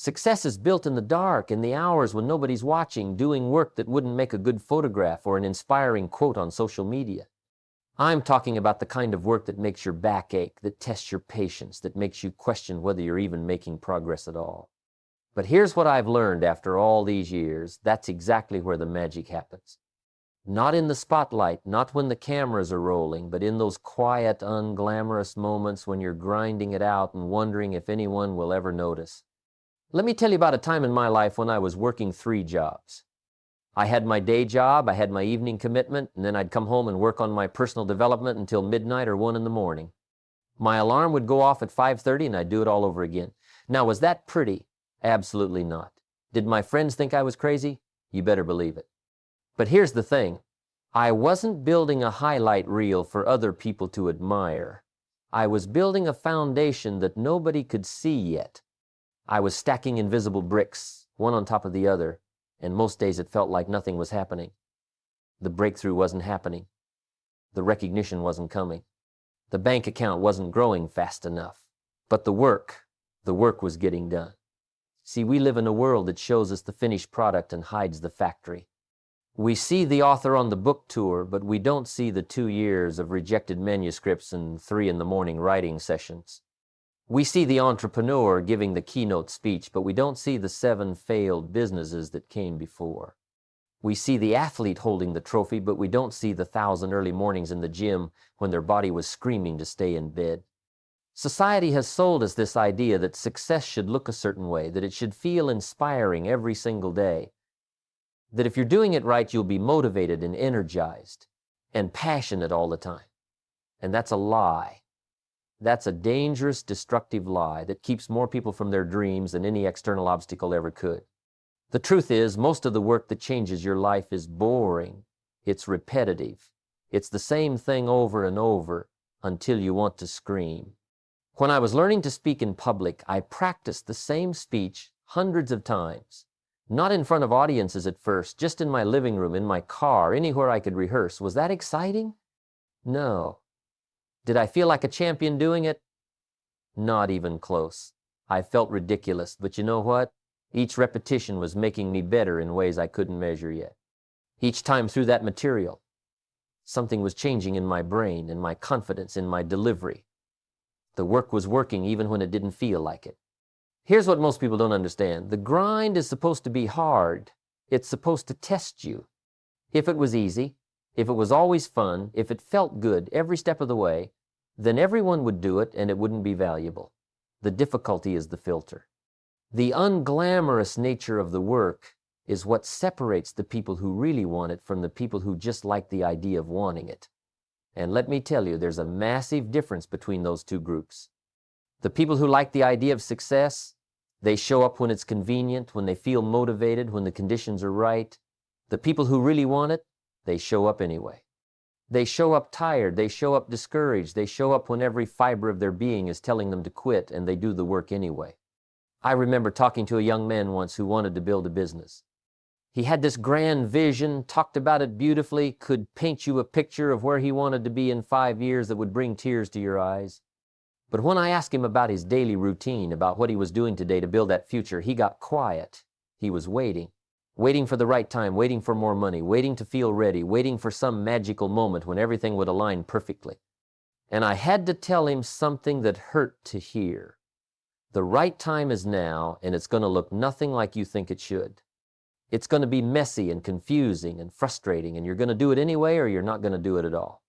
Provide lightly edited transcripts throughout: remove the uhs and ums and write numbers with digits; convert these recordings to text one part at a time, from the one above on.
Success is built in the dark, in the hours when nobody's watching, doing work that wouldn't make a good photograph or an inspiring quote on social media. I'm talking about the kind of work that makes your back ache, that tests your patience, that makes you question whether you're even making progress at all. But here's what I've learned after all these years. That's exactly where the magic happens. Not in the spotlight, not when the cameras are rolling, but in those quiet, unglamorous moments when you're grinding it out and wondering if anyone will ever notice. Let me tell you about a time in my life when I was working 3 jobs. I had my day job, I had my evening commitment, and then I'd come home and work on my personal development until midnight or 1 in the morning. My alarm would go off at 5:30 and I'd do it all over again. Now, was that pretty? Absolutely not. Did my friends think I was crazy? You better believe it. But here's the thing. I wasn't building a highlight reel for other people to admire. I was building a foundation that nobody could see yet. I was stacking invisible bricks, one on top of the other, and most days it felt like nothing was happening. The breakthrough wasn't happening. The recognition wasn't coming. The bank account wasn't growing fast enough. But the work was getting done. See, we live in a world that shows us the finished product and hides the factory. We see the author on the book tour, but we don't see the 2 years of rejected manuscripts and 3 in the morning writing sessions. We see the entrepreneur giving the keynote speech, but we don't see the 7 failed businesses that came before. We see the athlete holding the trophy, but we don't see the 1,000 early mornings in the gym when their body was screaming to stay in bed. Society has sold us this idea that success should look a certain way, that it should feel inspiring every single day, that if you're doing it right, you'll be motivated and energized and passionate all the time. And that's a lie. That's a dangerous, destructive lie that keeps more people from their dreams than any external obstacle ever could. The truth is, most of the work that changes your life is boring. It's repetitive. It's the same thing over and over until you want to scream. When I was learning to speak in public, I practiced the same speech hundreds of times. Not in front of audiences at first, just in my living room, in my car, anywhere I could rehearse. Was that exciting? No. Did I feel like a champion doing it? Not even close. I felt ridiculous, but you know what? Each repetition was making me better in ways I couldn't measure yet. Each time through that material, something was changing in my brain, in my confidence, in my delivery. The work was working even when it didn't feel like it. Here's what most people don't understand. The grind is supposed to be hard. It's supposed to test you. If it was easy, if it was always fun, if it felt good every step of the way, then everyone would do it and it wouldn't be valuable. The difficulty is the filter. The unglamorous nature of the work is what separates the people who really want it from the people who just like the idea of wanting it. And let me tell you, there's a massive difference between those 2 groups. The people who like the idea of success, they show up when it's convenient, when they feel motivated, when the conditions are right. The people who really want it, they show up anyway. They show up tired, they show up discouraged, they show up when every fiber of their being is telling them to quit, and they do the work anyway. I remember talking to a young man once who wanted to build a business. He had this grand vision, talked about it beautifully, could paint you a picture of where he wanted to be in 5 years that would bring tears to your eyes. But when I asked him about his daily routine, about what he was doing today to build that future, he got quiet. He was waiting for the right time, waiting for more money, waiting to feel ready, waiting for some magical moment when everything would align perfectly. And I had to tell him something that hurt to hear. The right time is now, and it's going to look nothing like you think it should. It's going to be messy and confusing and frustrating, and you're going to do it anyway or you're not going to do it at all.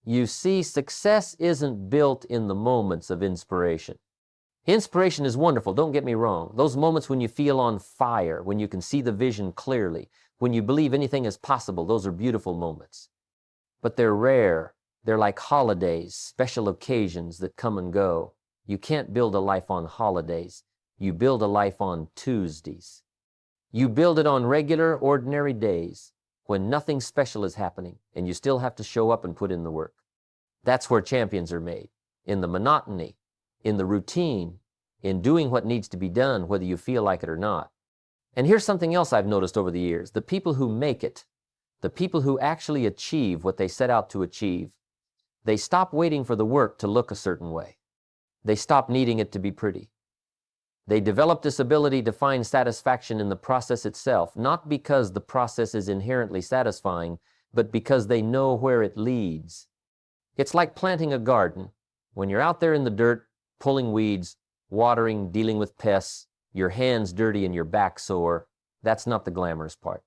You see, success isn't built in the moments of inspiration. Inspiration is wonderful, don't get me wrong. Those moments when you feel on fire, when you can see the vision clearly, when you believe anything is possible, those are beautiful moments. But they're rare. They're like holidays, special occasions that come and go. You can't build a life on holidays. You build a life on Tuesdays. You build it on regular, ordinary days when nothing special is happening and you still have to show up and put in the work. That's where champions are made, in the monotony, in the routine, in doing what needs to be done, whether you feel like it or not. And here's something else I've noticed over the years. The people who make it, the people who actually achieve what they set out to achieve, they stop waiting for the work to look a certain way. They stop needing it to be pretty. They develop this ability to find satisfaction in the process itself, not because the process is inherently satisfying, but because they know where it leads. It's like planting a garden. When you're out there in the dirt, pulling weeds, watering, dealing with pests, your hands dirty and your back sore, that's not the glamorous part.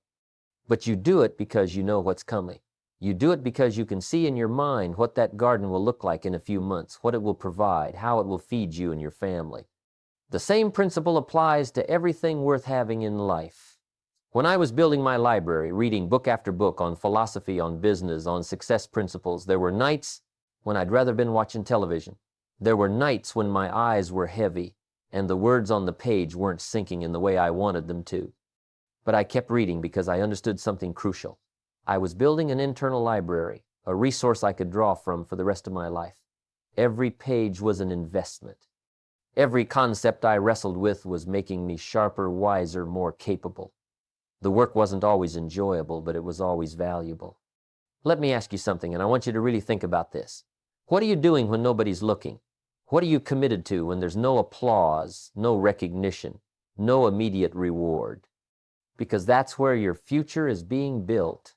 But you do it because you know what's coming. You do it because you can see in your mind what that garden will look like in a few months, what it will provide, how it will feed you and your family. The same principle applies to everything worth having in life. When I was building my library, reading book after book on philosophy, on business, on success principles, there were nights when I'd rather been watching television. There were nights when my eyes were heavy and the words on the page weren't sinking in the way I wanted them to. But I kept reading because I understood something crucial. I was building an internal library, a resource I could draw from for the rest of my life. Every page was an investment. Every concept I wrestled with was making me sharper, wiser, more capable. The work wasn't always enjoyable, but it was always valuable. Let me ask you something, and I want you to really think about this. What are you doing when nobody's looking? What are you committed to when there's no applause, no recognition, no immediate reward? Because that's where your future is being built.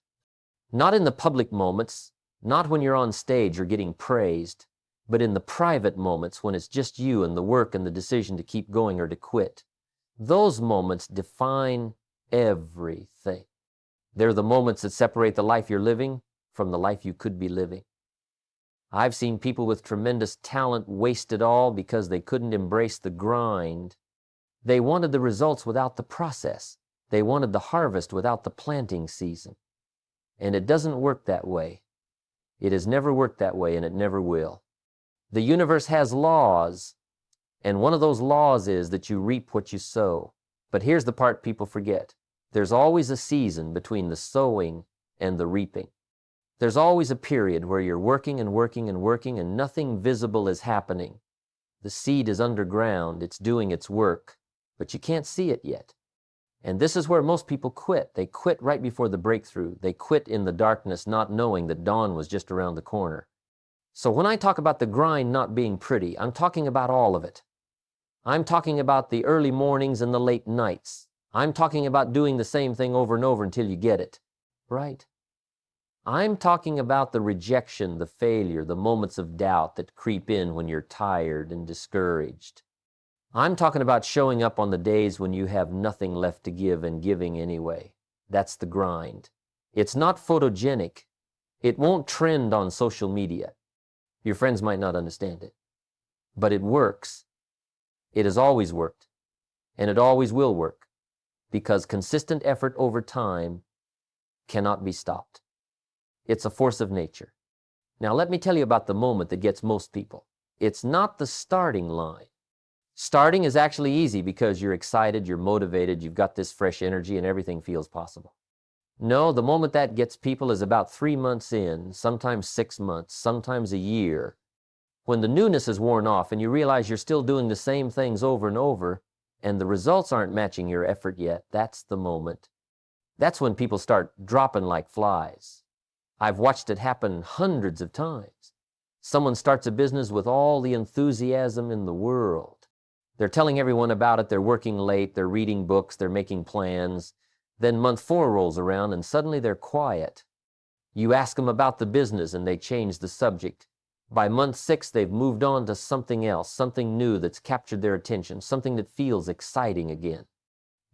Not in the public moments, not when you're on stage or getting praised, but in the private moments when it's just you and the work and the decision to keep going or to quit. Those moments define everything. They're the moments that separate the life you're living from the life you could be living. I've seen people with tremendous talent waste it all because they couldn't embrace the grind. They wanted the results without the process. They wanted the harvest without the planting season. And it doesn't work that way. It has never worked that way, and it never will. The universe has laws, and one of those laws is that you reap what you sow. But here's the part people forget. There's always a season between the sowing and the reaping. There's always a period where you're working and working and working and nothing visible is happening. The seed is underground, it's doing its work, but you can't see it yet. And this is where most people quit. They quit right before the breakthrough. They quit in the darkness, not knowing that dawn was just around the corner. So when I talk about the grind not being pretty, I'm talking about all of it. I'm talking about the early mornings and the late nights. I'm talking about doing the same thing over and over until you get it, right? I'm talking about the rejection, the failure, the moments of doubt that creep in when you're tired and discouraged. I'm talking about showing up on the days when you have nothing left to give and giving anyway. That's the grind. It's not photogenic. It won't trend on social media. Your friends might not understand it, but it works. It has always worked, and it always will work, because consistent effort over time cannot be stopped. It's a force of nature. Now let me tell you about the moment that gets most people. It's not the starting line. Starting is actually easy because you're excited, you're motivated, you've got this fresh energy, and everything feels possible. No, the moment that gets people is about 3 months in, sometimes 6 months, sometimes a year. When the newness is worn off and you realize you're still doing the same things over and over, and the results aren't matching your effort yet, that's the moment. That's when people start dropping like flies. I've watched it happen hundreds of times. Someone starts a business with all the enthusiasm in the world. They're telling everyone about it, they're working late, they're reading books, they're making plans. Then month 4 rolls around and suddenly they're quiet. You ask them about the business and they change the subject. By month 6, they've moved on to something else, something new that's captured their attention, something that feels exciting again.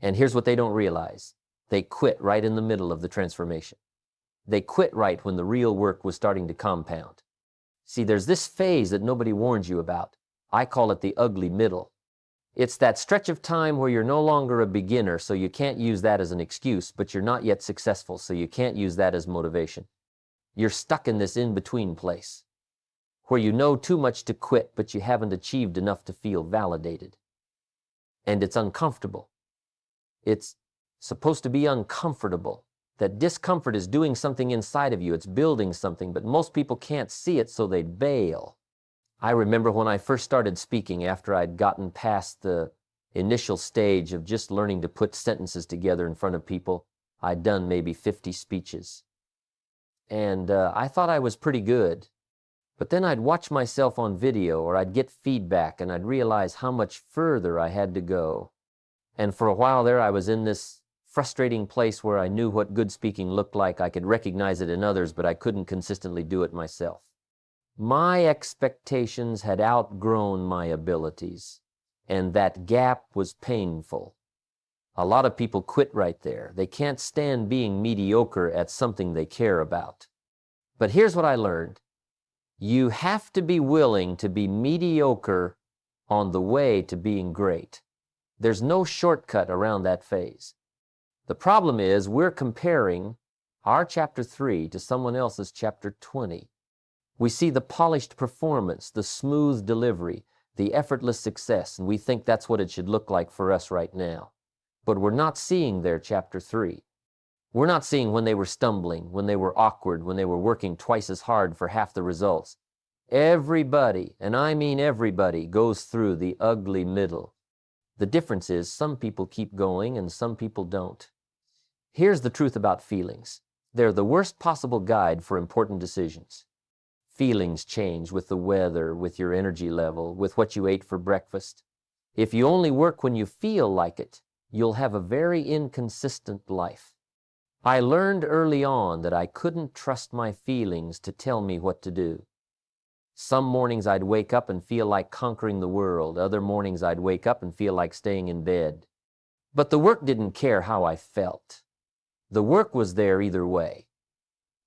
And here's what they don't realize. They quit right in the middle of the transformation. They quit right when the real work was starting to compound. See, there's this phase that nobody warns you about. I call it the ugly middle. It's that stretch of time where you're no longer a beginner, so you can't use that as an excuse, but you're not yet successful, so you can't use that as motivation. You're stuck in this in-between place, where you know too much to quit, but you haven't achieved enough to feel validated. And it's uncomfortable. It's supposed to be uncomfortable. That discomfort is doing something inside of you. It's building something, but most people can't see it, so they bail. I remember when I first started speaking, after I'd gotten past the initial stage of just learning to put sentences together in front of people, I'd done maybe 50 speeches. And I thought I was pretty good. But then I'd watch myself on video or I'd get feedback and I'd realize how much further I had to go. And for a while there, I was in this frustrating place where I knew what good speaking looked like. I could recognize it in others, but I couldn't consistently do it myself. My expectations had outgrown my abilities, and that gap was painful. A lot of people quit right there. They can't stand being mediocre at something they care about. But here's what I learned. You have to be willing to be mediocre on the way to being great. There's no shortcut around that phase. The problem is we're comparing our chapter 3 to someone else's chapter 20. We see the polished performance, the smooth delivery, the effortless success, and we think that's what it should look like for us right now. But we're not seeing their chapter 3. We're not seeing when they were stumbling, when they were awkward, when they were working twice as hard for half the results. Everybody, and I mean everybody, goes through the ugly middle. The difference is some people keep going and some people don't. Here's the truth about feelings. They're the worst possible guide for important decisions. Feelings change with the weather, with your energy level, with what you ate for breakfast. If you only work when you feel like it, you'll have a very inconsistent life. I learned early on that I couldn't trust my feelings to tell me what to do. Some mornings I'd wake up and feel like conquering the world. Other mornings I'd wake up and feel like staying in bed. But the work didn't care how I felt. The work was there either way.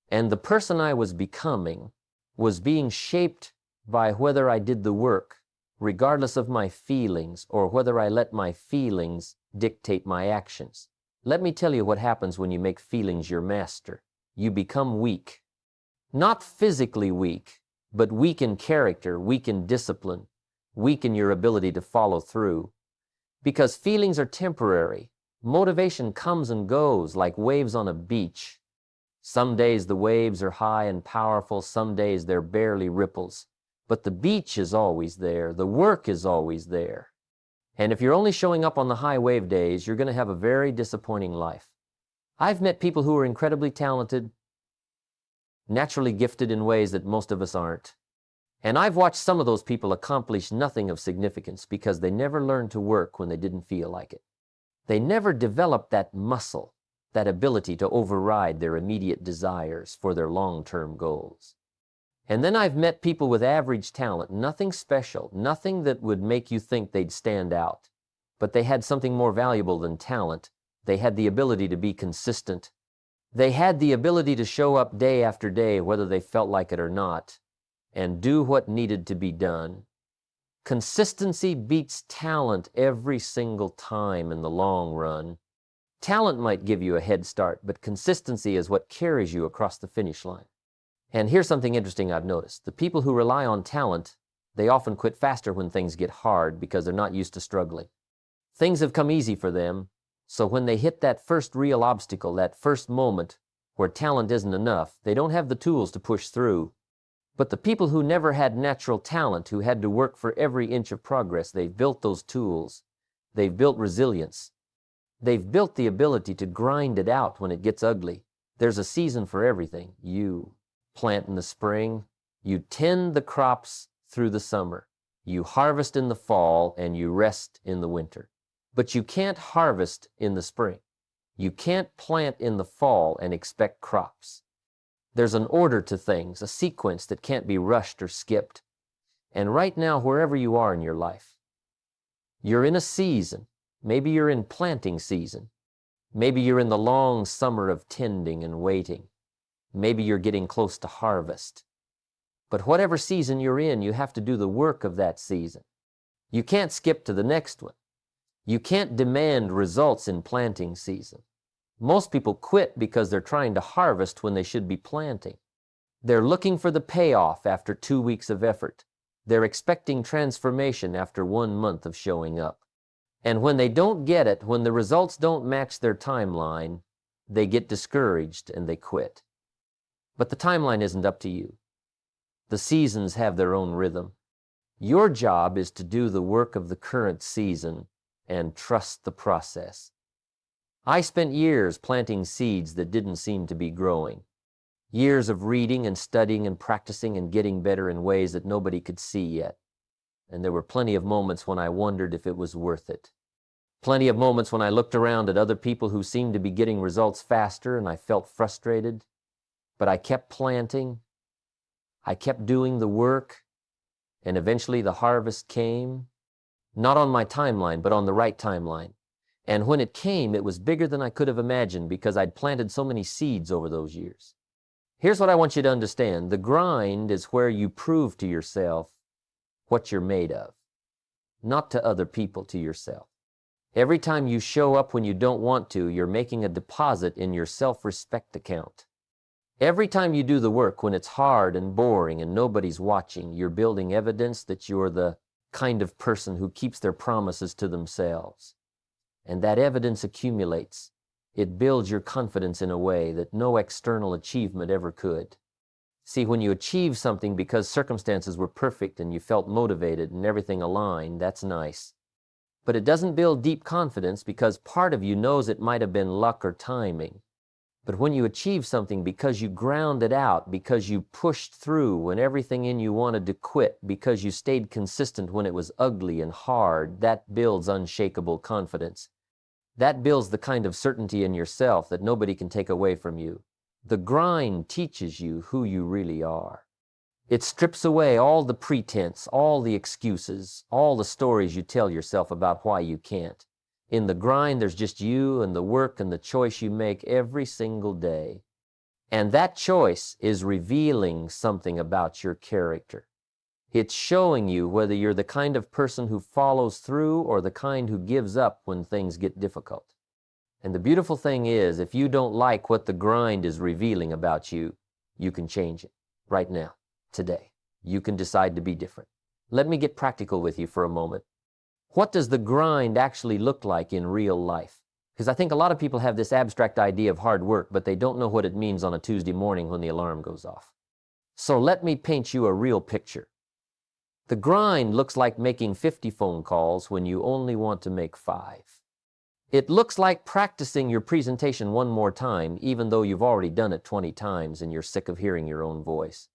And the person I was becoming was being shaped by whether I did the work, regardless of my feelings, or whether I let my feelings dictate my actions. Let me tell you what happens when you make feelings your master. You become weak. Not physically weak, but weak in character, weak in discipline, weak in your ability to follow through. Because feelings are temporary. Motivation comes and goes like waves on a beach. Some days the waves are high and powerful, some days they're barely ripples. But the beach is always there, the work is always there. And if you're only showing up on the high wave days, you're going to have a very disappointing life. I've met people who are incredibly talented, naturally gifted in ways that most of us aren't. And I've watched some of those people accomplish nothing of significance because they never learned to work when they didn't feel like it. They never developed that muscle, that ability to override their immediate desires for their long-term goals. And then I've met people with average talent, nothing special, nothing that would make you think they'd stand out. But they had something more valuable than talent. They had the ability to be consistent. They had the ability to show up day after day, whether they felt like it or not, and do what needed to be done. Consistency beats talent every single time in the long run. Talent might give you a head start, but consistency is what carries you across the finish line. And here's something interesting I've noticed. The people who rely on talent, they often quit faster when things get hard because they're not used to struggling. Things have come easy for them, so when they hit that first real obstacle, that first moment where talent isn't enough, they don't have the tools to push through. But the people who never had natural talent, who had to work for every inch of progress, they've built those tools. They've built resilience. They've built the ability to grind it out when it gets ugly. There's a season for everything. You plant in the spring, you tend the crops through the summer, you harvest in the fall, and you rest in the winter. But you can't harvest in the spring. You can't plant in the fall and expect crops. There's an order to things, a sequence that can't be rushed or skipped. And right now, wherever you are in your life, you're in a season. Maybe you're in planting season. Maybe you're in the long summer of tending and waiting. Maybe you're getting close to harvest. But whatever season you're in, you have to do the work of that season. You can't skip to the next one. You can't demand results in planting season. Most people quit because they're trying to harvest when they should be planting. They're looking for the payoff after 2 weeks of effort. They're expecting transformation after 1 month of showing up. And when they don't get it, when the results don't match their timeline, they get discouraged and they quit. But the timeline isn't up to you. The seasons have their own rhythm. Your job is to do the work of the current season and trust the process. I spent years planting seeds that didn't seem to be growing. Years of reading and studying and practicing and getting better in ways that nobody could see yet. And there were plenty of moments when I wondered if it was worth it. Plenty of moments when I looked around at other people who seemed to be getting results faster and I felt frustrated. But I kept planting. I kept doing the work. And eventually the harvest came. Not on my timeline, but on the right timeline. And when it came, it was bigger than I could have imagined because I'd planted so many seeds over those years. Here's what I want you to understand. The grind is where you prove to yourself what you're made of, not to other people, to yourself. Every time you show up when you don't want to, you're making a deposit in your self-respect account. Every time you do the work when it's hard and boring and nobody's watching, you're building evidence that you're the kind of person who keeps their promises to themselves. And that evidence accumulates. It builds your confidence in a way that no external achievement ever could. See, when you achieve something because circumstances were perfect and you felt motivated and everything aligned, that's nice. But it doesn't build deep confidence because part of you knows it might have been luck or timing. But when you achieve something because you ground it out, because you pushed through when everything in you wanted to quit, because you stayed consistent when it was ugly and hard, that builds unshakable confidence. That builds the kind of certainty in yourself that nobody can take away from you. The grind teaches you who you really are. It strips away all the pretense, all the excuses, all the stories you tell yourself about why you can't. In the grind, there's just you and the work and the choice you make every single day. And that choice is revealing something about your character. It's showing you whether you're the kind of person who follows through or the kind who gives up when things get difficult. And the beautiful thing is, if you don't like what the grind is revealing about you, you can change it right now, today. You can decide to be different. Let me get practical with you for a moment. What does the grind actually look like in real life? Because I think a lot of people have this abstract idea of hard work, but they don't know what it means on a Tuesday morning when the alarm goes off. So let me paint you a real picture. The grind looks like making 50 phone calls when you only want to make 5. It looks like practicing your presentation one more time, even though you've already done it 20 times and you're sick of hearing your own voice.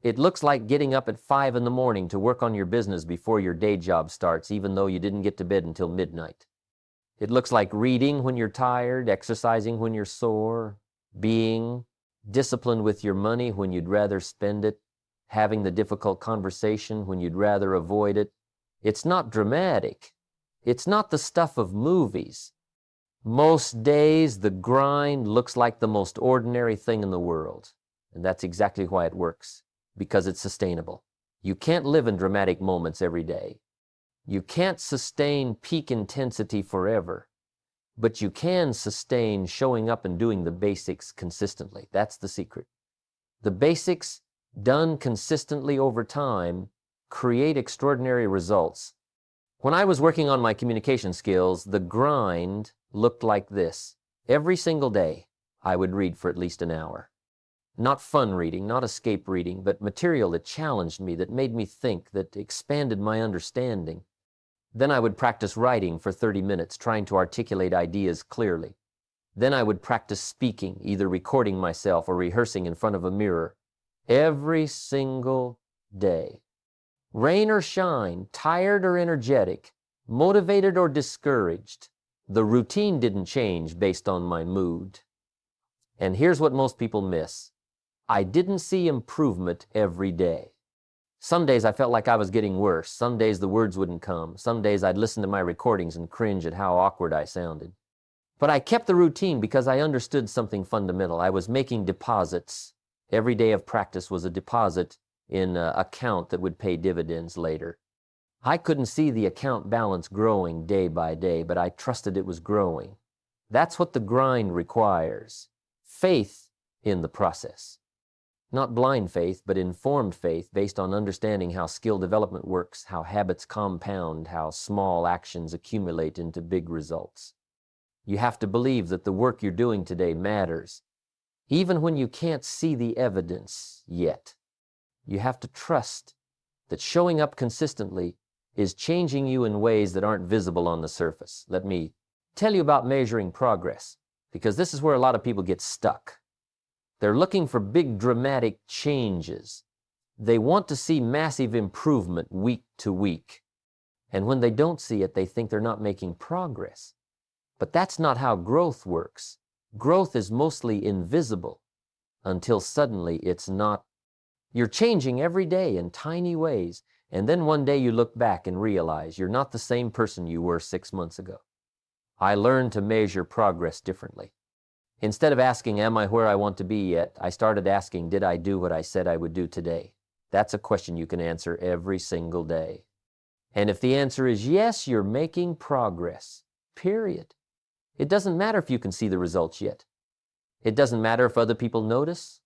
It looks like getting up at 5 in the morning to work on your business before your day job starts, even though you didn't get to bed until midnight. It looks like reading when you're tired, exercising when you're sore, being disciplined with your money when you'd rather spend it, having the difficult conversation when you'd rather avoid it. It's not dramatic. It's not the stuff of movies. Most days, the grind looks like the most ordinary thing in the world. And that's exactly why it works, because it's sustainable. You can't live in dramatic moments every day. You can't sustain peak intensity forever, but you can sustain showing up and doing the basics consistently. That's the secret. The basics done consistently over time create extraordinary results. When I was working on my communication skills, the grind looked like this. Every single day, I would read for at least an hour. Not fun reading, not escape reading, but material that challenged me, that made me think, that expanded my understanding. Then I would practice writing for 30 minutes, trying to articulate ideas clearly. Then I would practice speaking, either recording myself or rehearsing in front of a mirror. Every single day. Rain or shine, tired or energetic, motivated or discouraged, the routine didn't change based on my mood. And here's what most people miss. I didn't see improvement every day. Some days I felt like I was getting worse. Some days the words wouldn't come. Some days I'd listen to my recordings and cringe at how awkward I sounded. But I kept the routine because I understood something fundamental. I was making deposits. Every day of practice was a deposit in an account that would pay dividends later. I couldn't see the account balance growing day by day, but I trusted it was growing. That's what the grind requires. Faith in the process. Not blind faith, but informed faith based on understanding how skill development works, how habits compound, how small actions accumulate into big results. You have to believe that the work you're doing today matters, even when you can't see the evidence yet. You have to trust that showing up consistently is changing you in ways that aren't visible on the surface. Let me tell you about measuring progress, because this is where a lot of people get stuck. They're looking for big dramatic changes. They want to see massive improvement week to week. And when they don't see it, they think they're not making progress. But that's not how growth works. Growth is mostly invisible until suddenly it's not. You're changing every day in tiny ways, and then one day you look back and realize you're not the same person you were 6 months ago. I learned to measure progress differently. Instead of asking, am I where I want to be yet, I started asking, did I do what I said I would do today? That's a question you can answer every single day. And if the answer is yes, you're making progress, period. It doesn't matter if you can see the results yet. It doesn't matter if other people notice.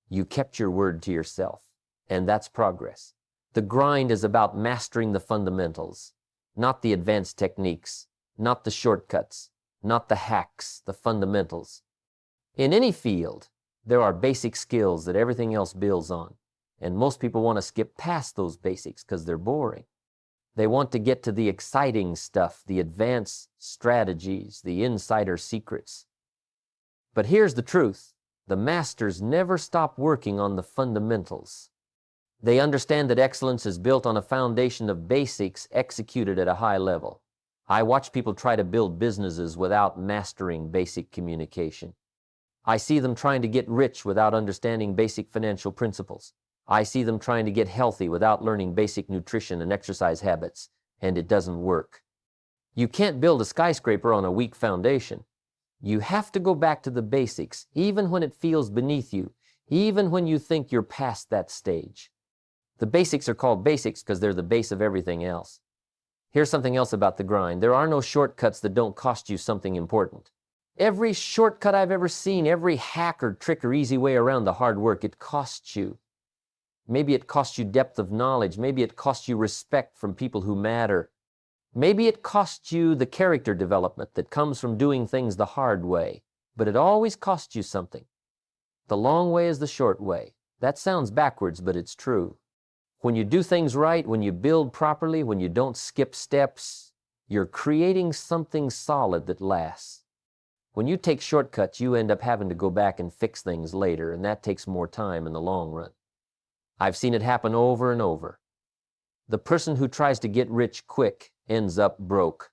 You kept your word to yourself, and that's progress. The grind is about mastering the fundamentals, not the advanced techniques, not the shortcuts, not the hacks, the fundamentals. In any field, there are basic skills that everything else builds on, and most people want to skip past those basics because they're boring. They want to get to the exciting stuff, the advanced strategies, the insider secrets. But here's the truth. The masters never stop working on the fundamentals. They understand that excellence is built on a foundation of basics executed at a high level. I watch people try to build businesses without mastering basic communication. I see them trying to get rich without understanding basic financial principles. I see them trying to get healthy without learning basic nutrition and exercise habits, and it doesn't work. You can't build a skyscraper on a weak foundation. You have to go back to the basics, even when it feels beneath you, even when you think you're past that stage. The basics are called basics because they're the base of everything else. Here's something else about the grind. There are no shortcuts that don't cost you something important. Every shortcut I've ever seen, every hack or trick or easy way around the hard work, it costs you. Maybe it costs you depth of knowledge. Maybe it costs you respect from people who matter. Maybe it costs you the character development that comes from doing things the hard way. But it always costs you something. The long way is the short way. That sounds backwards, but it's true. When you do things right, when you build properly, when you don't skip steps, you're creating something solid that lasts. When you take shortcuts, you end up having to go back and fix things later, and that takes more time in the long run. I've seen it happen over and over. The person who tries to get rich quick ends up broke.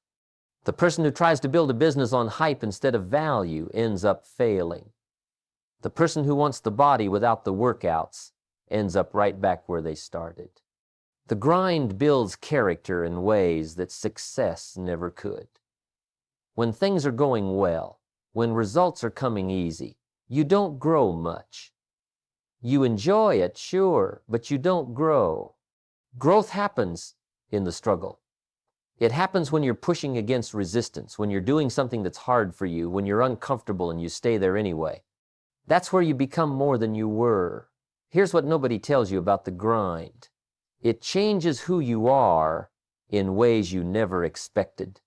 The person who tries to build a business on hype instead of value ends up failing. The person who wants the body without the workouts ends up right back where they started. The grind builds character in ways that success never could. When things are going well, when results are coming easy, you don't grow much. You enjoy it, sure, but you don't grow. Growth happens in the struggle. It happens when you're pushing against resistance, when you're doing something that's hard for you, when you're uncomfortable and you stay there anyway. That's where you become more than you were. Here's what nobody tells you about the grind. It changes who you are in ways you never expected.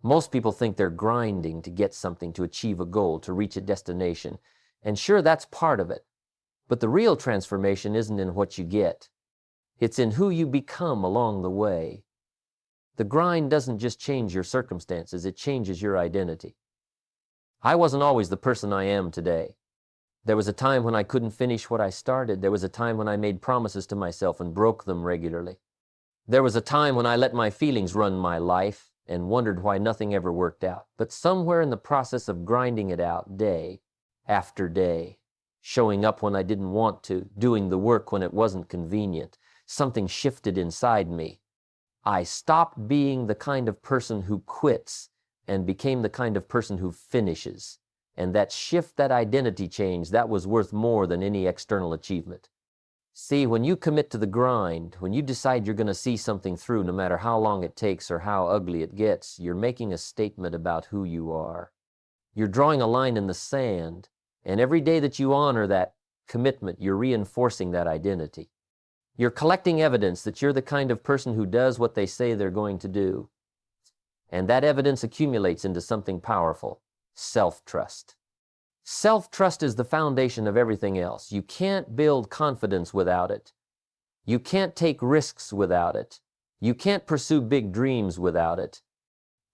Most people think they're grinding to get something, to achieve a goal, to reach a destination. And sure, that's part of it. But the real transformation isn't in what you get. It's in who you become along the way. The grind doesn't just change your circumstances, it changes your identity. I wasn't always the person I am today. There was a time when I couldn't finish what I started. There was a time when I made promises to myself and broke them regularly. There was a time when I let my feelings run my life and wondered why nothing ever worked out. But somewhere in the process of grinding it out day after day, showing up when I didn't want to, doing the work when it wasn't convenient, something shifted inside me. I stopped being the kind of person who quits and became the kind of person who finishes. And that shift, that identity change, that was worth more than any external achievement. See, when you commit to the grind, when you decide you're going to see something through no matter how long it takes or how ugly it gets, you're making a statement about who you are. You're drawing a line in the sand, and every day that you honor that commitment, you're reinforcing that identity. You're collecting evidence that you're the kind of person who does what they say they're going to do. And that evidence accumulates into something powerful. Self-trust. Self-trust is the foundation of everything else. You can't build confidence without it. You can't take risks without it. You can't pursue big dreams without it.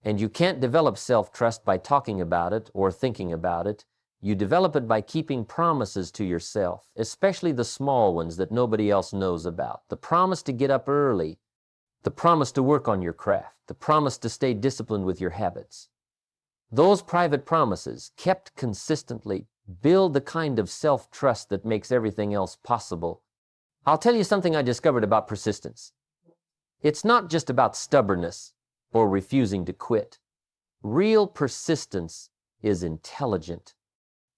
And you can't develop self-trust by talking about it or thinking about it. You develop it by keeping promises to yourself, especially the small ones that nobody else knows about. The promise to get up early, the promise to work on your craft, the promise to stay disciplined with your habits. Those private promises, kept consistently, build the kind of self-trust that makes everything else possible. I'll tell you something I discovered about persistence. It's not just about stubbornness or refusing to quit. Real persistence is intelligent.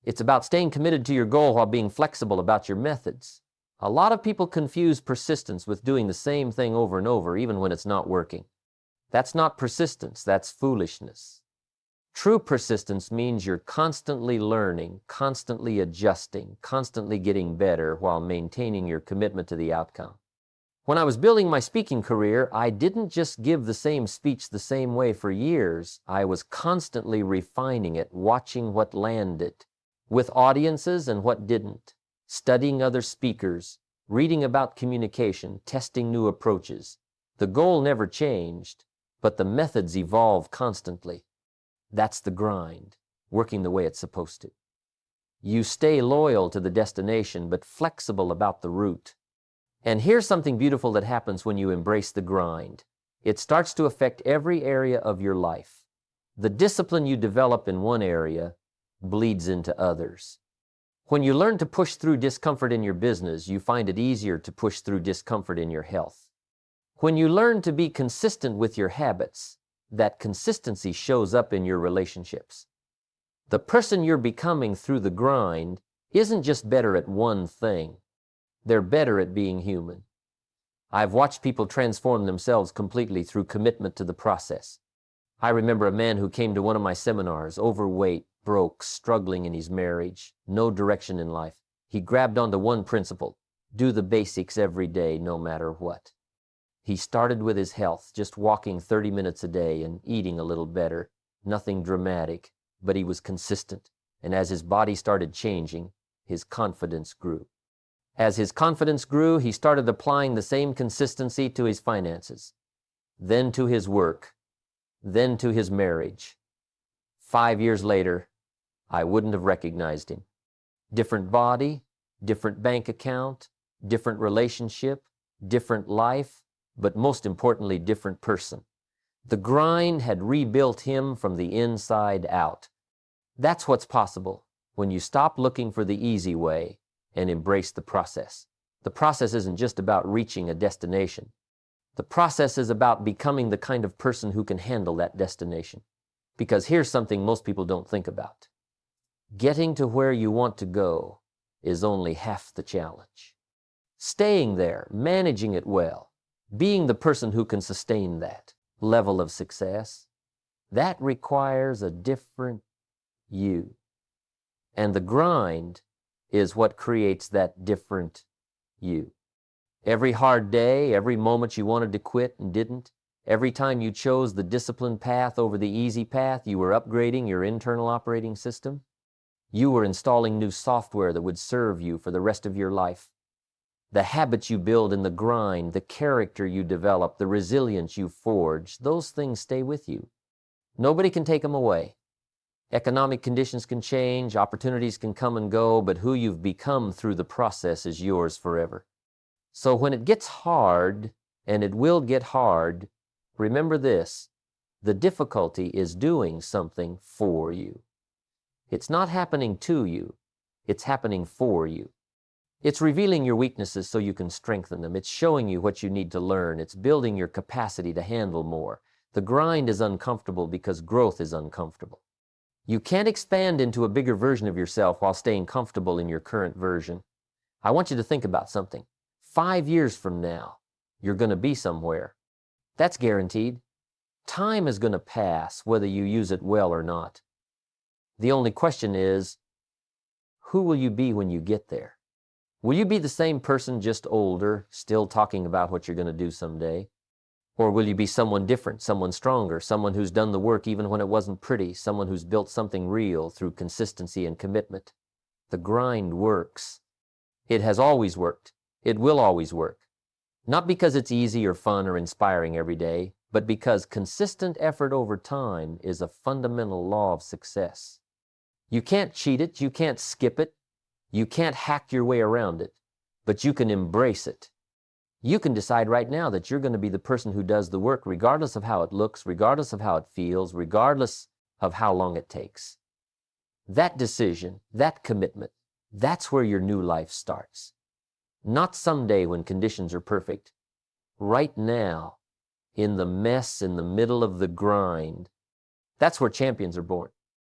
It's about staying committed to your goal while being flexible about your methods. A lot of people confuse persistence with doing the same thing over and over, even when it's not working. That's not persistence, that's foolishness. True persistence means you're constantly learning, constantly adjusting, constantly getting better while maintaining your commitment to the outcome. When I was building my speaking career, I didn't just give the same speech the same way for years. I was constantly refining it, watching what landed, with audiences and what didn't, studying other speakers, reading about communication, testing new approaches. The goal never changed, but the methods evolve constantly. That's the grind, working the way it's supposed to. You stay loyal to the destination, but flexible about the route. And here's something beautiful that happens when you embrace the grind. It starts to affect every area of your life. The discipline you develop in one area bleeds into others. When you learn to push through discomfort in your business, you find it easier to push through discomfort in your health. When you learn to be consistent with your habits, that consistency shows up in your relationships. The person you're becoming through the grind isn't just better at one thing. They're better at being human. I've watched people transform themselves completely through commitment to the process. I remember a man who came to one of my seminars, overweight, broke, struggling in his marriage, no direction in life. He grabbed onto one principle: do the basics every day, no matter what. He started with his health, just walking 30 minutes a day and eating a little better. Nothing dramatic, but he was consistent. And as his body started changing, his confidence grew. As his confidence grew, he started applying the same consistency to his finances, then to his work, then to his marriage. 5 years later, I wouldn't have recognized him. Different body, different bank account, different relationship, different life, but most importantly, different person. The grind had rebuilt him from the inside out. That's what's possible when you stop looking for the easy way and embrace the process. The process isn't just about reaching a destination. The process is about becoming the kind of person who can handle that destination. Because here's something most people don't think about. Getting to where you want to go is only half the challenge. Staying there, managing it well, being the person who can sustain that level of success, that requires a different you. And the grind is what creates that different you. Every hard day, every moment you wanted to quit and didn't, every time you chose the disciplined path over the easy path, you were upgrading your internal operating system. You were installing new software that would serve you for the rest of your life. The habits you build in the grind, the character you develop, the resilience you forge, those things stay with you. Nobody can take them away. Economic conditions can change, opportunities can come and go, but who you've become through the process is yours forever. So when it gets hard, and it will get hard, remember this: the difficulty is doing something for you. It's not happening to you, it's happening for you. It's revealing your weaknesses so you can strengthen them. It's showing you what you need to learn. It's building your capacity to handle more. The grind is uncomfortable because growth is uncomfortable. You can't expand into a bigger version of yourself while staying comfortable in your current version. I want you to think about something. 5 years from now, you're going to be somewhere. That's guaranteed. Time is going to pass whether you use it well or not. The only question is, who will you be when you get there? Will you be the same person, just older, still talking about what you're going to do someday? Or will you be someone different, someone stronger, someone who's done the work even when it wasn't pretty, someone who's built something real through consistency and commitment? The grind works. It has always worked. It will always work. Not because it's easy or fun or inspiring every day, but because consistent effort over time is a fundamental law of success. You can't cheat it, you can't skip it, you can't hack your way around it, but you can embrace it. You can decide right now that you're going to be the person who does the work regardless of how it looks, regardless of how it feels, regardless of how long it takes. That decision, that commitment, that's where your new life starts. Not someday when conditions are perfect. Right now, in the mess, in the middle of the grind, that's where champions are born.